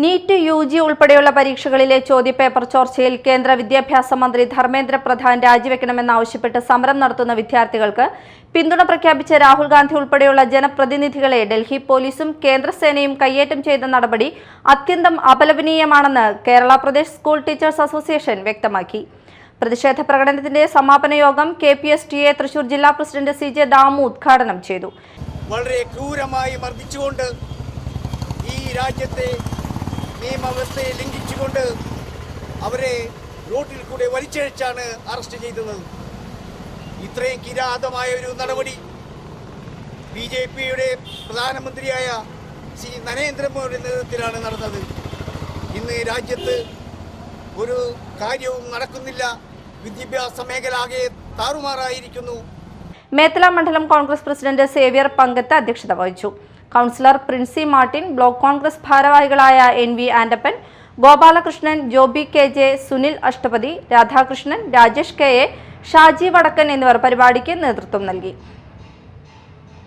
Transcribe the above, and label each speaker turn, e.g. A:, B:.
A: NEET UG ഉൾപ്പെടെയുള്ള പരീക്ഷകളിലെ ചോദ്യപേപ്പർ ചോർച്ചയിൽ കേന്ദ്ര വിദ്യാഭ്യാസ മന്ത്രി ധർമ്മേന്ദ്ര പ്രധാൻ രാജിവെക്കണമെന്നാവശ്യപ്പെട്ട് സമരം നടത്തുന്ന വിദ്യാർത്ഥികൾക്ക് പിന്തുണ പ്രഖ്യാപിച്ച രാഹുൽ ഗാന്ധി ഉൾപ്പെടെയുള്ള ജനപ്രതിനിധികളെ ഡൽഹി പോലീസും കേന്ദ്രസേനയും കയ്യേറ്റം ചെയ്ത നടപടി അത്യന്തം അപലപനീയമാണെന്ന് Kerala Pradesh school teachers association വ്യക്തമാക്കി. പ്രതിഷേധ പ്രകടനത്തിന്റെ സമാപന യോഗം KPSTA തൃശൂർ ജില്ലാ പ്രസിഡന്റ് CJ ദാമു ഉദ്ഘാടനം ചെയ്തു.
B: വളരെ ക്രൂരമായി മർദ്ദിച്ചുകൊണ്ട് ഈ രാജ്യത്തെ നിയമവ്യവസ്ഥയെ ലംഘിച്ചുകൊണ്ട് അവരെ റോഡിൽ കൂടെ വലിച്ചിഴച്ചാണ് അറസ്റ്റ് ചെയ്തത്. ഇത്രയും കിരാതമായ ഒരു നടപടി BJPയുടെ പ്രധാനമന്ത്രിയായ ശ്രീ നരേന്ദ്രമോദിയുടെ നേതൃത്വത്തിലാണ് നടന്നത്. ഇന്ന് രാജ്യത്ത് ഒരു കാര്യവും നടക്കുന്നില്ല. വിദ്യാഭ്യാസ മേഖല ആകെ താറുമാറായിരിക്കുന്നു.
A: മേത്തല മണ്ഡലം കോൺഗ്രസ് പ്രസിഡന്റ് സേവ്യർ പങ്കത്ത് അധ്യക്ഷത വഹിച്ചു. Councillor Princy Martin, block Congress ഭാരവാഹികളായ NV Andappan, Gopalakrishnan, Joby KJ, Sunil Ashtapadi, Radhakrishnan, Rajesh KA, Shaji വടക്കൻ എന്നിവർ പരിപാടിക്ക് നേതൃത്വം നൽകി.